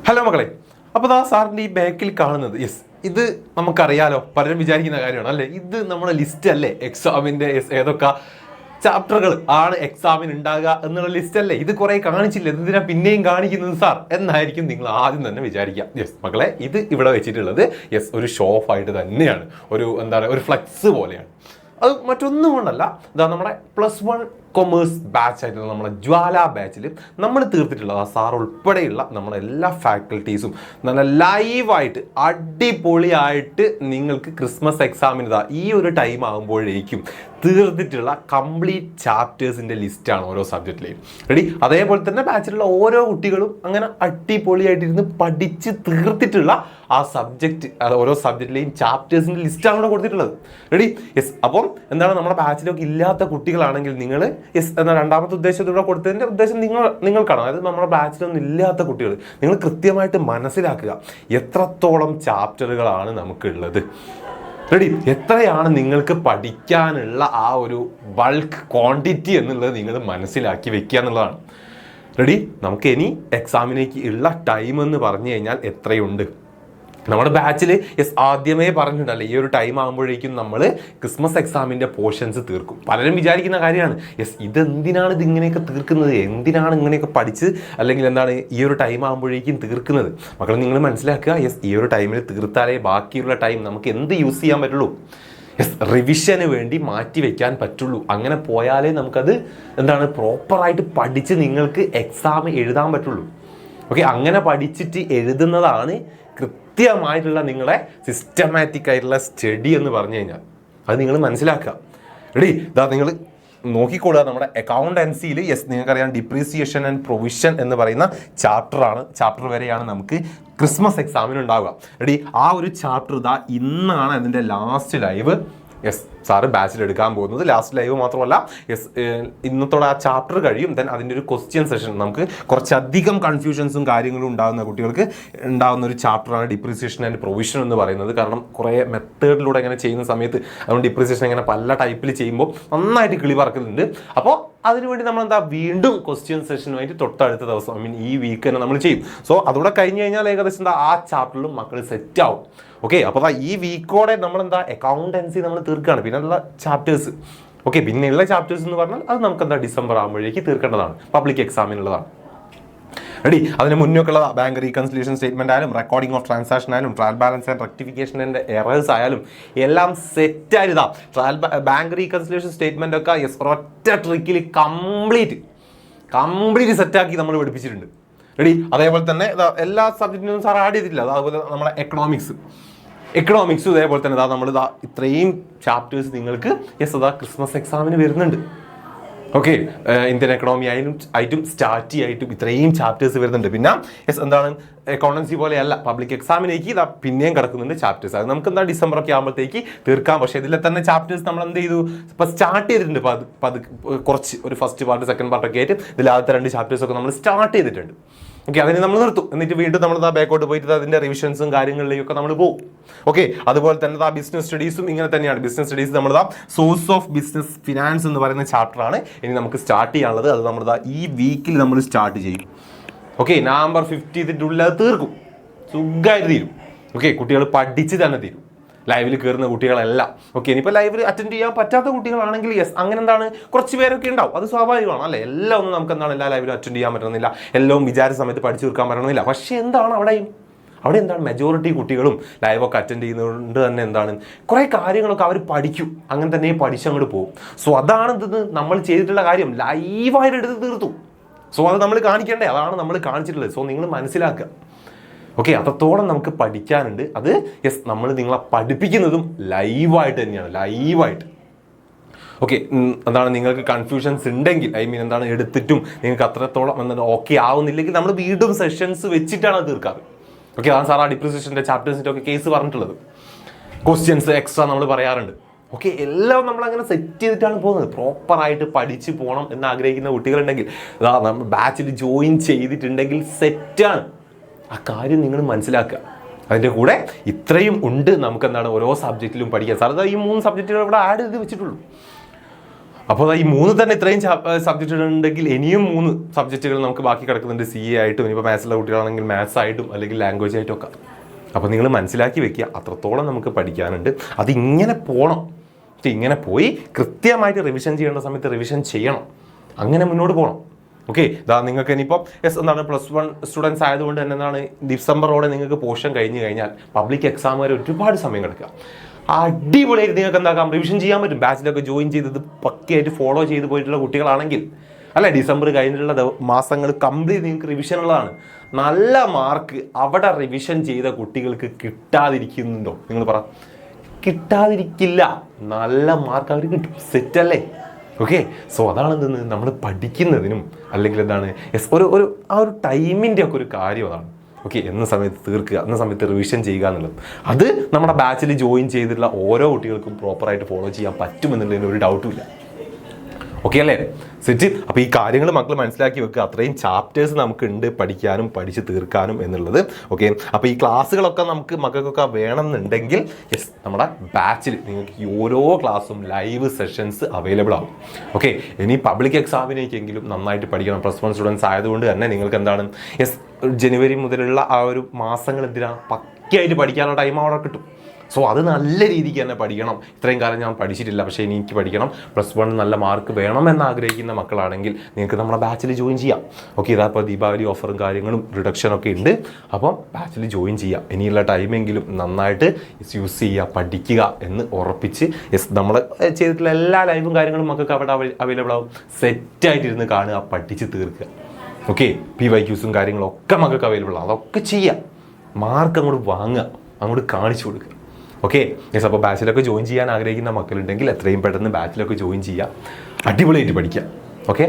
Hello മക്കളെ, അപ്പോൾ ദാ സാറിൻ്റെ ഈ ബാക്കിൽ കാണുന്നത് ഇത് നമുക്കറിയാലോ, പലരും വിചാരിക്കുന്ന കാര്യമാണ് അല്ലേ. ഇത് നമ്മുടെ ലിസ്റ്റ് അല്ലേ, എക്സാമിൻ്റെ ഏതൊക്കെ ചാപ്റ്ററുകൾ ആണ് എക്സാമിന് ഉണ്ടാകുക എന്നുള്ള ലിസ്റ്റ് അല്ലേ. ഇത് കുറേ കാണിച്ചില്ല, എന്തിനാ പിന്നെയും കാണിക്കുന്നത് സാർ എന്നായിരിക്കും നിങ്ങൾ ആദ്യം തന്നെ വിചാരിക്കുക. മക്കളെ, ഇത് ഇവിടെ വെച്ചിട്ടുള്ളത് ഒരു ഷോ ഓഫ് ആയിട്ട് തന്നെയാണ്, ഒരു ഫ്ലെക്സ് പോലെയാണ്. അത് മറ്റൊന്നും കൊണ്ടല്ല, ഇതാ നമ്മുടെ +1 കൊമേഴ്സ് ബാച്ച് ആയിട്ടുള്ള നമ്മുടെ ജ്വാല ബാച്ചിൽ നമ്മൾ തീർത്തിട്ടുള്ളത് ആ സാർ ഉൾപ്പെടെയുള്ള നമ്മുടെ എല്ലാ ഫാക്കൽറ്റീസും നല്ല ലൈവായിട്ട് അടിപൊളിയായിട്ട് നിങ്ങൾക്ക് ക്രിസ്മസ് എക്സാമിന് ഈ ഒരു ടൈം ആകുമ്പോഴേക്കും തീർത്തിട്ടുള്ള കംപ്ലീറ്റ് ചാപ്റ്റേഴ്സിൻ്റെ ലിസ്റ്റാണ് ഓരോ സബ്ജക്റ്റിലെയും റെഡി. അതേപോലെ തന്നെ ബാച്ചിലുള്ള ഓരോ കുട്ടികളും അങ്ങനെ അടിപൊളിയായിട്ടിരുന്ന് പഠിച്ച് തീർത്തിട്ടുള്ള ആ സബ്ജക്റ്റ്, ഓരോ സബ്ജക്റ്റിലെയും ചാപ്റ്റേഴ്സിൻ്റെ ലിസ്റ്റാണ് ഇവിടെ കൊടുത്തിട്ടുള്ളത് റെഡി. അപ്പം എന്താണ്, നമ്മുടെ ബാച്ചിലൊക്കെ ഇല്ലാത്ത കുട്ടികളാണെങ്കിൽ നിങ്ങൾ എന്നാൽ രണ്ടാമത്തെ ഉദ്ദേശത്തിലൂടെ കൊടുത്തതിൻ്റെ ഉദ്ദേശം നിങ്ങൾക്കാണ്. അതായത് നമ്മുടെ ബാച്ചിലൊന്നും ഇല്ലാത്ത കുട്ടികൾ നിങ്ങൾ കൃത്യമായിട്ട് മനസ്സിലാക്കുക എത്രത്തോളം ചാപ്റ്ററുകളാണ് നമുക്കുള്ളത് റെഡി. എത്രയാണ് നിങ്ങൾക്ക് പഠിക്കാനുള്ള ആ ഒരു ബൾക്ക് ക്വാണ്ടിറ്റി എന്നുള്ളത് നിങ്ങൾ മനസ്സിലാക്കി വെക്കുക എന്നുള്ളതാണ് റെഡി. നമുക്ക് ഇനി എക്സാമിനേക്ക് ഉള്ള ടൈം എന്ന് പറഞ്ഞു കഴിഞ്ഞാൽ എത്രയുണ്ട്? നമ്മുടെ ബാച്ചിൽ ആദ്യമേ പറഞ്ഞിട്ടുണ്ടല്ലോ, ഈ ഒരു ടൈം ആകുമ്പോഴേക്കും നമ്മൾ ക്രിസ്മസ് എക്സാമിൻ്റെ പോർഷൻസ് തീർക്കും. പലരും വിചാരിക്കുന്ന കാര്യമാണ് ഇതെന്തിനാണ് ഇതിങ്ങനെയൊക്കെ തീർക്കുന്നത്, എന്തിനാണ് ഇങ്ങനെയൊക്കെ പഠിച്ച് അല്ലെങ്കിൽ എന്താണ് ഈ ഒരു ടൈം ആകുമ്പോഴേക്കും തീർക്കുന്നത്? മക്കൾ നിങ്ങൾ മനസ്സിലാക്കുക, ഈ ഒരു ടൈമിൽ തീർത്താലേ ബാക്കിയുള്ള ടൈം നമുക്ക് എന്ത് യൂസ് ചെയ്യാൻ പറ്റുള്ളൂ, റിവിഷന് വേണ്ടി മാറ്റി വെക്കാൻ പറ്റുള്ളൂ. അങ്ങനെ പോയാലേ നമുക്കത് പ്രോപ്പറായിട്ട് പഠിച്ച് നിങ്ങൾക്ക് എക്സാം എഴുതാൻ പറ്റുള്ളൂ. ഓക്കെ, അങ്ങനെ പഠിച്ചിട്ട് എഴുതുന്നതാണ് കൃത്യമായിട്ടുള്ള നിങ്ങളെ സിസ്റ്റമാറ്റിക് ആയിട്ടുള്ള സ്റ്റഡി എന്ന് പറഞ്ഞു കഴിഞ്ഞാൽ. അത് നിങ്ങൾ മനസ്സിലാക്കുക റെഡി. ഇതാ നിങ്ങൾ നോക്കിക്കൊള്ളുക, നമ്മുടെ അക്കൗണ്ടൻസിയിൽ നിങ്ങൾക്കറിയാം ഡിപ്രീസിയേഷൻ ആൻഡ് പ്രൊവിഷൻ എന്ന് പറയുന്ന ചാപ്റ്റർ വരെയാണ് നമുക്ക് ക്രിസ്മസ് എക്സാമിന് ഉണ്ടാവുക റെഡി. ആ ഒരു ചാപ്റ്റർ ഇന്നാണ് അതിൻ്റെ ലാസ്റ്റ് ലൈവ് സാറ് ബാച്ചിൽ എടുക്കാൻ പോകുന്നത്. ലാസ്റ്റ് ലൈവ് മാത്രമല്ല, ഇന്നത്തോടെ ആ ചാപ്റ്റർ കഴിയും. ദെൻ അതിൻ്റെ ഒരു ക്വസ്റ്റ്യൻ സെഷൻ, നമുക്ക് കുറച്ചധികം കൺഫ്യൂഷൻസും കാര്യങ്ങളും ഉണ്ടാകുന്ന കുട്ടികൾക്ക് ഉണ്ടാകുന്ന ഒരു ചാപ്റ്ററാണ് ഡിപ്രീസിയേഷൻ ആൻഡ് പ്രൊവിഷൻ എന്ന് പറയുന്നത്. കാരണം കുറേ മെത്തേഡിലൂടെ ഇങ്ങനെ ചെയ്യുന്ന സമയത്ത് അതുകൊണ്ട് ഡിപ്രീസിയേഷൻ ഇങ്ങനെ പല ടൈപ്പിൽ ചെയ്യുമ്പോൾ നന്നായിട്ട് കിളി പറക്കുന്നുണ്ട്. അപ്പോൾ അതിനുവേണ്ടി നമ്മൾ വീണ്ടും ക്വസ്റ്റ്യൻ സെഷനുമായിട്ട് തൊട്ടടുത്ത ദിവസം ഈ വീക്ക് തന്നെ നമ്മൾ ചെയ്യും. സോ അതുകൂടെ കഴിഞ്ഞ് കഴിഞ്ഞാൽ ഏകദേശം ആ ചാപ്റ്ററിലും മക്കൾ സെറ്റ് ആവും. ഓക്കെ, അപ്പോൾ ഈ വീക്കോടെ നമ്മൾ അക്കൗണ്ടൻസി നമ്മൾ തീർക്കുകയാണ്. പിന്നെയുള്ള ചാപ്റ്റേഴ്സ് പിന്നെയുള്ള ചാപ്റ്റേഴ്സ് എന്ന് പറഞ്ഞാൽ അത് നമുക്ക് ഡിസംബർ ആകുമ്പോഴേക്ക് തീർക്കേണ്ടതാണ്, പബ്ലിക് എക്സാമിനുള്ളതാണ് റെഡി. അതിന് മുന്നോട്ടുള്ള ബാങ്ക് റീകൺസിലിയേഷൻ സ്റ്റേറ്റ്മെന്റ് ആയാലും റെക്കോർഡിംഗ് ഓഫ് ട്രാൻസാക്ഷൻ ആയാലും ട്രയൽ ബാലൻസ് ആൻഡ് റെക്ടിഫിക്കേഷൻ്റെ എറേഴ്സ് ആയാലും എല്ലാം സെറ്റ് ആയതാ. ബാങ്ക് റീകൺസിലിയേഷൻ സ്റ്റേറ്റ്മെന്റ് ഒക്കെ ഒറ്റ ട്രിക്കിൽ കംപ്ലീറ്റ് സെറ്റാക്കി നമ്മൾ പഠിപ്പിച്ചിട്ടുണ്ട് റെഡി. അതേപോലെ തന്നെ എല്ലാ സബ്ജക്റ്റിനും സാർ ആഡ് ചെയ്തിട്ടില്ല. അതുപോലെ നമ്മുടെ എക്കണോമിക്സ് ഇതേപോലെ തന്നെ നമ്മൾ ഇത്രയും ചാപ്റ്റേഴ്സ് നിങ്ങൾക്ക് ക്രിസ്മസ് എക്സാമിന് വരുന്നുണ്ട്. ഓക്കെ, ഇന്ത്യൻ എക്കണോമി ആയിട്ടും സ്റ്റാറ്റി ആയിട്ടും ഇത്രയും ചാപ്റ്റേഴ്സ് വരുന്നുണ്ട്. പിന്നെ അക്കൗണ്ടൻസി പോലെയല്ല, പബ്ലിക് എക്സാമിലേക്ക് പിന്നെയും കിടക്കുന്നുണ്ട് ചാപ്റ്റേഴ്സ്. അത് നമുക്ക് ഡിസംബർ ഒക്കെ ആകുമ്പോഴത്തേക്ക് തീർക്കാം. പക്ഷേ ഇതിലെ തന്നെ ചാപ്റ്റേഴ്സ് നമ്മൾ എന്ത് ചെയ്തു, ഇപ്പം സ്റ്റാർട്ട് ചെയ്തിട്ടുണ്ട്. കുറച്ച് ഒരു ഫസ്റ്റ് പാർട്ട് സെക്കൻഡ് പാർട്ടൊക്കെ ആയിട്ട് ഇതിൽ ആദ്യത്തെ 2 ചാപ്റ്റേഴ്സൊക്കെ നമ്മൾ സ്റ്റാർട്ട് ചെയ്തിട്ടുണ്ട്. ഓക്കെ, അതിന് നമ്മൾ നിർത്തും. എന്നിട്ട് വീണ്ടും നമ്മൾ ബാക്കോട്ട് പോയിട്ട് അതിൻ്റെ റിവിഷൻസും കാര്യങ്ങളിലേക്കൊക്കെ നമ്മൾ പോകും. ഓക്കെ, അതുപോലെ തന്നെ ബിസിനസ് സ്റ്റഡീസും ഇങ്ങനെ തന്നെയാണ്. ബിസിനസ് സ്റ്റഡീസ് നമ്മൾ സോഴ്സ് ഓഫ് ബിസിനസ് ഫിനാൻസ് എന്ന് പറയുന്ന ചാപ്റ്ററാണ് ഇനി നമുക്ക് സ്റ്റാർട്ട് ചെയ്യാനുള്ളത്. അത് നമ്മൾ ഈ വീക്കിൽ നമ്മൾ സ്റ്റാർട്ട് ചെയ്യും. ഓക്കെ, നവംബർ 15 അത് തീർക്കും, സുഖമായിട്ട് തീരും. ഓക്കെ, കുട്ടികൾ പഠിച്ച് തന്നെ തീരും, ലൈവിൽ കയറുന്ന കുട്ടികളെല്ലാം. ഓക്കെ, ഇനിയിപ്പോൾ ലൈവിൽ അറ്റൻഡ് ചെയ്യാൻ പറ്റാത്ത കുട്ടികളാണെങ്കിൽ അങ്ങനെ കുറച്ച് പേരൊക്കെ ഉണ്ടാവും, അത് സ്വാഭാവികമാണ് അല്ലേ. എല്ലാം ഒന്നും നമുക്ക് എല്ലാ ലൈവിലും അറ്റൻഡ് ചെയ്യാൻ പറ്റുന്നില്ല, എല്ലാം വിചാരിച്ച സമയത്ത് പഠിച്ചു തീർക്കാൻ പറ്റണമെന്നില്ല. പക്ഷേ അവിടെ മെജോറിറ്റി കുട്ടികളും ലൈവൊക്കെ അറ്റൻഡ് ചെയ്യുന്നതുകൊണ്ട് തന്നെ കുറേ കാര്യങ്ങളൊക്കെ അവർ പഠിക്കും, അങ്ങനെ തന്നെ പഠിച്ചങ്ങോട്ട് പോകും. സോ അതാണ് നമ്മൾ ചെയ്തിട്ടുള്ള കാര്യം, ലൈവായിട്ട് എടുത്ത് തീർത്തു. സോ അത് നമ്മൾ കാണിക്കേണ്ടേ, അതാണ് നമ്മൾ കാണിച്ചിട്ടുള്ളത്. സോ നിങ്ങൾ മനസ്സിലാക്കുക. ഓക്കെ, അത്രത്തോളം നമുക്ക് പഠിക്കാനുണ്ട്. അത് നമ്മൾ നിങ്ങളെ പഠിപ്പിക്കുന്നതും ലൈവായിട്ട് തന്നെയാണ്, ലൈവായിട്ട്. ഓക്കെ, നിങ്ങൾക്ക് കൺഫ്യൂഷൻസ് ഉണ്ടെങ്കിൽ എടുത്തിട്ടും നിങ്ങൾക്ക് അത്രത്തോളം ഓക്കെ ആവുന്നില്ലെങ്കിൽ നമ്മൾ വീണ്ടും സെഷൻസ് വെച്ചിട്ടാണ് അത് തീർക്കാറ്. ഓക്കെ, അതാണ് സാർ ആ ഡിപ്രീസിയേഷൻ്റെ ചാപ്റ്റേഴ്സിൻ്റെ ഒക്കെ കേസ് പറഞ്ഞിട്ടുള്ളത്. ക്വസ്റ്റ്യൻസ് എക്സ്ട്രാ നമ്മൾ പറയാറുണ്ട്. ഓക്കെ, എല്ലാം നമ്മളങ്ങനെ സെറ്റ് ചെയ്തിട്ടാണ് പോകുന്നത്. പ്രോപ്പറായിട്ട് പഠിച്ച് പോകണം എന്ന് ആഗ്രഹിക്കുന്ന കുട്ടികളുണ്ടെങ്കിൽ നമ്മൾ ബാച്ചിൽ ജോയിൻ ചെയ്തിട്ടുണ്ടെങ്കിൽ സെറ്റാണ്. ആ കാര്യം നിങ്ങൾ മനസ്സിലാക്കുക. അതിൻ്റെ കൂടെ ഇത്രയും ഉണ്ട് നമുക്ക് ഓരോ സബ്ജക്റ്റിലും പഠിക്കാൻ. സാർ ഈ 3 സബ്ജക്റ്റുകൾ ഇവിടെ ആഡ് ചെയ്ത് വെച്ചിട്ടുള്ളൂ. അപ്പോൾ ഈ 3 തന്നെ ഇത്രയും സബ്ജക്റ്റുകൾ ഉണ്ടെങ്കിൽ ഇനിയും 3 സബ്ജക്റ്റുകൾ നമുക്ക് ബാക്കി കിടക്കുന്നുണ്ട്. CA ആയിട്ടും, ഇനിയിപ്പോൾ മാത്സിലുള്ള കുട്ടികളാണെങ്കിൽ മാത്സ് ആയിട്ടും അല്ലെങ്കിൽ ലാംഗ്വേജ് ആയിട്ടും ഒക്കെ. അപ്പോൾ നിങ്ങൾ മനസ്സിലാക്കി വെക്കുക, അത്രത്തോളം നമുക്ക് പഠിക്കാനുണ്ട്. അതിങ്ങനെ പോകണം. ഇങ്ങനെ പോയി കൃത്യമായിട്ട് റിവിഷൻ ചെയ്യേണ്ട സമയത്ത് റിവിഷൻ ചെയ്യണം. അങ്ങനെ മുന്നോട്ട് പോകണം. ഓക്കെ, ഇതാ നിങ്ങൾക്ക് ഇനിയിപ്പം എന്താണ് +1 സ്റ്റുഡൻസ് ആയതുകൊണ്ട് തന്നെ എന്താണ് ഡിസംബറോടെ നിങ്ങൾക്ക് പോർഷൻ കഴിഞ്ഞ് കഴിഞ്ഞാൽ പബ്ലിക് എക്സാം വരെ ഒരുപാട് സമയം കിടക്കുക. അടിപൊളിയായിട്ട് നിങ്ങൾക്ക് എന്താക്കാം, റിവിഷൻ ചെയ്യാൻ പറ്റും. ബാച്ചിലൊക്കെ ജോയിൻ ചെയ്തത് പക്കയായിട്ട് ഫോളോ ചെയ്ത് പോയിട്ടുള്ള കുട്ടികളാണെങ്കിൽ അല്ല, ഡിസംബർ കഴിഞ്ഞിട്ടുള്ള മാസങ്ങൾ കംപ്ലീറ്റ് നിങ്ങൾക്ക് റിവിഷൻ ഉള്ളതാണ്. നല്ല മാർക്ക് അവിടെ റിവിഷൻ ചെയ്ത കുട്ടികൾക്ക് കിട്ടാതിരിക്കുന്നുണ്ടോ? നിങ്ങൾ പറ. കിട്ടാതിരിക്കില്ല. നല്ല മാർക്ക് അവർ കിട്ടും. സെറ്റല്ലേ? ഓക്കെ, സോ അതാണ് എന്തെന്ന് നമ്മൾ പഠിക്കുന്നതിനും അല്ലെങ്കിൽ എന്താണ് ഒരു ആ ഒരു ടൈമിൻ്റെ ഒക്കെ ഒരു കാര്യം അതാണ്. ഓക്കെ, എന്ന സമയത്ത് തീർക്കുക, എന്ന സമയത്ത് റിവിഷൻ ചെയ്യുക എന്നുള്ളത്. അത് നമ്മുടെ ബാച്ചിൽ ജോയിൻ ചെയ്തിട്ടുള്ള ഓരോ കുട്ടികൾക്കും പ്രോപ്പറായിട്ട് ഫോളോ ചെയ്യാൻ പറ്റുമെന്നുള്ളതിന് ഒരു ഡൗട്ടും ഇല്ല. ഓക്കെ അല്ലേ? സെറ്റ്. അപ്പോൾ ഈ കാര്യങ്ങൾ മക്കൾ മനസ്സിലാക്കി വെക്കുക. അത്രയും ചാപ്റ്റേഴ്സ് നമുക്കുണ്ട് പഠിക്കാനും പഠിച്ച് തീർക്കാനും എന്നുള്ളത്. ഓക്കെ, അപ്പോൾ ഈ ക്ലാസ്സുകളൊക്കെ നമുക്ക് മക്കൾക്കൊക്കെ വേണമെന്നുണ്ടെങ്കിൽ നമ്മുടെ ബാച്ചിൽ നിങ്ങൾക്ക് ഈ ഓരോ ക്ലാസ്സും ലൈവ് സെഷൻസ് അവൈലബിൾ ആവും. ഓക്കെ, ഇനി പബ്ലിക് എക്സാമിനേക്കെങ്കിലും നന്നായിട്ട് പഠിക്കണം. +1 സ്റ്റുഡൻസ് ആയതുകൊണ്ട് തന്നെ നിങ്ങൾക്ക് എന്താണ് ജനുവരി മുതലുള്ള ആ ഒരു മാസങ്ങൾ എന്തിനാണ് പക്കയായിട്ട് പഠിക്കാനുള്ള ടൈം അവിടെ കിട്ടും. സോ അത് നല്ല രീതിക്ക് തന്നെ പഠിക്കണം. ഇത്രയും കാലം ഞാൻ പഠിച്ചിട്ടില്ല, പക്ഷേ എനിക്ക് പഠിക്കണം, +1 നല്ല മാർക്ക് വേണമെന്ന് ആഗ്രഹിക്കുന്ന മക്കളാണെങ്കിൽ നിങ്ങൾക്ക് നമ്മുടെ ബാച്ചിൽ ജോയിൻ ചെയ്യാം. ഓക്കെ, ഇതാപ്പോൾ ദീപാവലി ഓഫറും കാര്യങ്ങളും റിഡക്ഷനൊക്കെ ഉണ്ട്. അപ്പം ബാച്ചിൽ ജോയിൻ ചെയ്യാം. ഇനിയുള്ള ടൈമെങ്കിലും നന്നായിട്ട് യൂസ് ചെയ്യുക, പഠിക്കുക എന്ന് ഉറപ്പിച്ച് നമ്മൾ ചെയ്തിട്ടുള്ള എല്ലാ ലൈവും കാര്യങ്ങളും മക്കൾക്ക് അവിടെ അവൈലബിൾ ആവും. സെറ്റായിട്ടിരുന്ന് കാണുക, പഠിച്ച് തീർക്കുക. ഓക്കെ, PYQസും കാര്യങ്ങളൊക്കെ മക്കൾക്ക് അവൈലബിൾ ആണ്. അതൊക്കെ ചെയ്യുക. മാർക്ക് അങ്ങോട്ട് വാങ്ങുക, അങ്ങോട്ട് കാണിച്ചു കൊടുക്കുക. ഓക്കെ, അപ്പോൾ ബാച്ചിലൊക്കെ ജോയിൻ ചെയ്യാൻ ആഗ്രഹിക്കുന്ന മക്കളുണ്ടെങ്കിൽ എത്രയും പെട്ടെന്ന് ബാച്ചിലൊക്കെ ജോയിൻ ചെയ്യുക. അടിപൊളിയായിട്ട് പഠിക്കുക. ഓക്കെ.